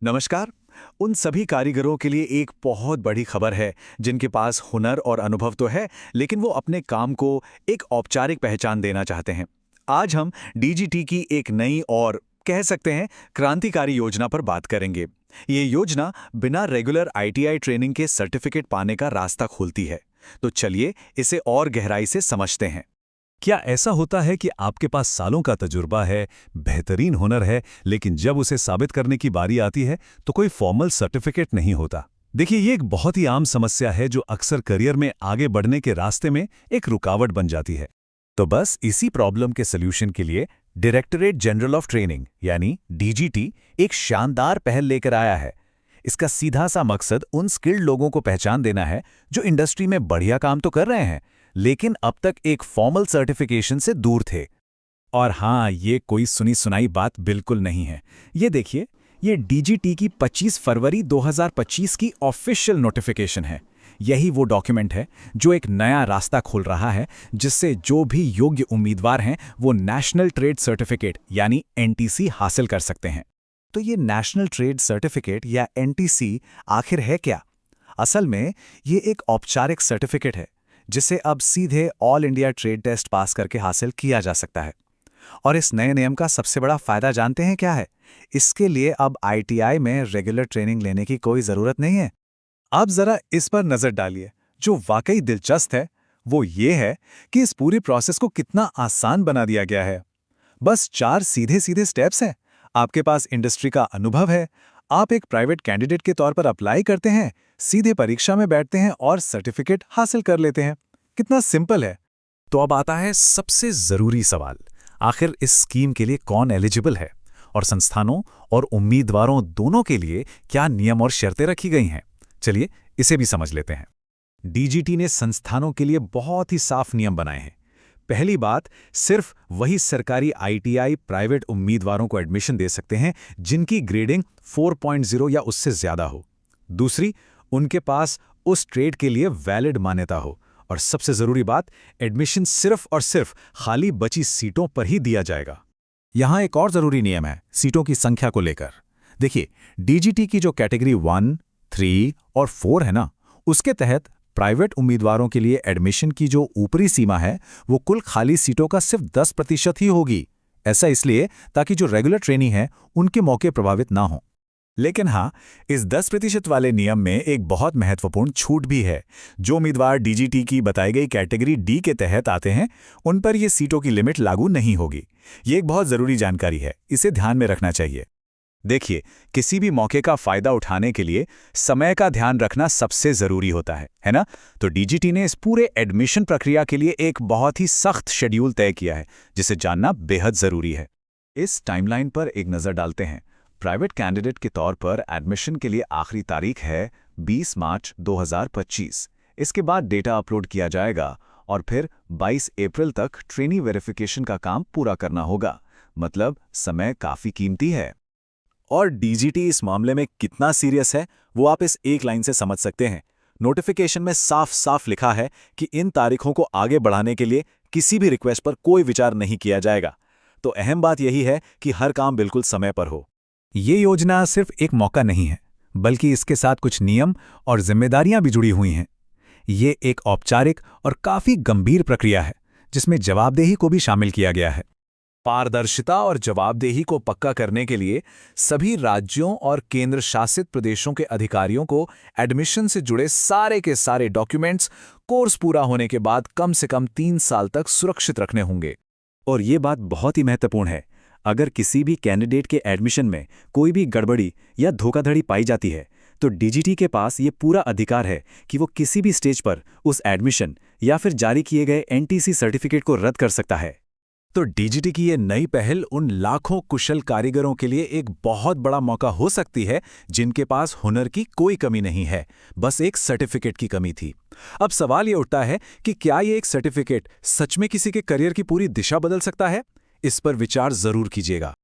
नमस्कार। उन सभी कारीगरों के लिए एक बहुत बड़ी खबर है जिनके पास हुनर और अनुभव तो है, लेकिन वो अपने काम को एक औपचारिक पहचान देना चाहते हैं। आज हम डीजीटी की एक नई और कह सकते हैं क्रांतिकारी योजना पर बात करेंगे। ये योजना बिना रेगुलर आईटीआई ट्रेनिंग के सर्टिफिकेट पाने का रास्ता खोलती है। तो चलिए इसे और गहराई से समझते हैं। क्या ऐसा होता है कि आपके पास सालों का तजुर्बा है, बेहतरीन हुनर है, लेकिन जब उसे साबित करने की बारी आती है तो कोई फॉर्मल सर्टिफिकेट नहीं होता? देखिए, ये एक बहुत ही आम समस्या है जो अक्सर करियर में आगे बढ़ने के रास्ते में एक रुकावट बन जाती है। तो बस इसी प्रॉब्लम के सॉल्यूशन के लिए डायरेक्टरेट जनरल ऑफ ट्रेनिंग यानी डीजीटी एक शानदार पहल लेकर आया है। इसका सीधा सा मकसद उन स्किल्ड लोगों को पहचान देना है जो इंडस्ट्री में बढ़िया काम तो कर रहे हैं, लेकिन अब तक एक फॉर्मल सर्टिफिकेशन से दूर थे। और हाँ, ये कोई सुनी सुनाई बात बिल्कुल नहीं है। ये देखिए, ये डीजीटी की 25 फरवरी 2025 की ऑफिशियल नोटिफिकेशन है। यही वो डॉक्यूमेंट है जो एक नया रास्ता खोल रहा है, जिससे जो भी योग्य उम्मीदवार हैं वो नेशनल ट्रेड सर्टिफिकेट यानी एनटीसी हासिल कर सकते हैं। तो ये नेशनल ट्रेड सर्टिफिकेट या एनटीसी आखिर है क्या? असल में ये एक औपचारिक सर्टिफिकेट है जिसे अब सीधे all India trade test pass करके हासिल किया जा सकता है। और इस नए नियम का सबसे बड़ा फायदा जानते हैं क्या है? इसके लिए अब आईटीआई में रेगुलर ट्रेनिंग लेने की कोई जरूरत नहीं है। आप जरा इस पर नजर डालिए। जो वाकई दिलचस्प है वो ये है कि इस पूरी प्रोसेस को कितना आसान बना दिया गया है। बस 4 सीधे सीधे स्टेप्स हैं। आपके पास इंडस्ट्री का अनुभव है, आप एक प्राइवेट कैंडिडेट के तौर पर अप्लाई करते हैं, सीधे परीक्षा में बैठते हैं और सर्टिफिकेट हासिल कर लेते हैं। कितना सिंपल है। तो अब आता है सबसे जरूरी सवाल, आखिर इस स्कीम के लिए कौन एलिजिबल है और संस्थानों और उम्मीदवारों दोनों के लिए क्या नियम और शर्तें रखी गई हैं? चलिए इसे भी समझ लेते हैं। डीजीटी ने संस्थानों के लिए बहुत ही साफ नियम बनाए हैं। पहली बात, सिर्फ वही सरकारी आईटीआई प्राइवेट उम्मीदवारों को एडमिशन दे सकते हैं जिनकी ग्रेडिंग 4.0 या उससे ज्यादा हो। दूसरी, उनके पास उस ट्रेड के लिए वैलिड मान्यता हो। और सबसे जरूरी बात, एडमिशन सिर्फ और सिर्फ खाली बची सीटों पर ही दिया जाएगा। यहां एक और जरूरी नियम है सीटों की संख्या को लेकर। देखिए, डीजीटी की जो कैटेगरी 1, 3 और 4 है ना, उसके तहत प्राइवेट उम्मीदवारों के लिए एडमिशन की जो ऊपरी सीमा है वो कुल खाली सीटों का सिर्फ 10% ही होगी। ऐसा इसलिए ताकि जो रेगुलर ट्रेनी है उनके मौके प्रभावित ना हों। लेकिन हाँ, इस 10% वाले नियम में एक बहुत महत्वपूर्ण छूट भी है। जो उम्मीदवार डीजीटी की बताई गई कैटेगरी डी के तहत आते हैं उन पर ये सीटों की लिमिट लागू नहीं होगी। ये एक बहुत जरूरी जानकारी है, इसे ध्यान में रखना चाहिए। देखिए, किसी भी मौके का फायदा उठाने के लिए समय का ध्यान रखना सबसे जरूरी होता है ना? तो डीजीटी ने इस पूरे एडमिशन प्रक्रिया के लिए एक बहुत ही सख्त शेड्यूल तय किया है, जिसे जानना बेहद जरूरी है। इस टाइमलाइन पर एक नजर डालते हैं। प्राइवेट कैंडिडेट के तौर पर एडमिशन के लिए आखिरी तारीख है 20 मार्च 2025। इसके बाद डेटा अपलोड किया जाएगा और फिर 22 अप्रैल तक ट्रेनी वेरिफिकेशन का काम पूरा करना होगा। मतलब समय काफी कीमती है। और डीजीटी इस मामले में कितना सीरियस है वो आप इस एक लाइन से समझ सकते हैं। नोटिफिकेशन में साफ साफ लिखा है कि इन तारीखों को आगे बढ़ाने के लिए किसी भी रिक्वेस्ट पर कोई विचार नहीं किया जाएगा। तो अहम बात यही है कि हर काम बिल्कुल समय पर हो। ये योजना सिर्फ एक मौका नहीं है, बल्कि इसके साथ कुछ नियम और जिम्मेदारियां भी जुड़ी हुई हैं। ये एक औपचारिक और काफी गंभीर प्रक्रिया है जिसमें जवाबदेही को भी शामिल किया गया है। पारदर्शिता और जवाबदेही को पक्का करने के लिए सभी राज्यों और केंद्र शासित प्रदेशों के अधिकारियों को एडमिशन से जुड़े सारे के सारे डॉक्यूमेंट्स कोर्स पूरा होने के बाद कम से कम 3 साल तक सुरक्षित रखने होंगे। और ये बात बहुत ही महत्वपूर्ण है। अगर किसी भी कैंडिडेट के एडमिशन में कोई भी गड़बड़ी या धोखाधड़ी पाई जाती है तो डीजीटी के पास ये पूरा अधिकार है कि वो किसी भी स्टेज पर उस एडमिशन या फिर जारी किए गए एनटीसी सर्टिफिकेट को रद्द कर सकता है। तो डीजीटी की ये नई पहल उन लाखों कुशल कारीगरों के लिए एक बहुत बड़ा मौका हो सकती है जिनके पास हुनर की कोई कमी नहीं है, बस एक सर्टिफिकेट की कमी थी। अब सवाल ये उठता है कि क्या ये एक सर्टिफिकेट सच में किसी के करियर की पूरी दिशा बदल सकता है? इस पर विचार जरूर कीजिएगा।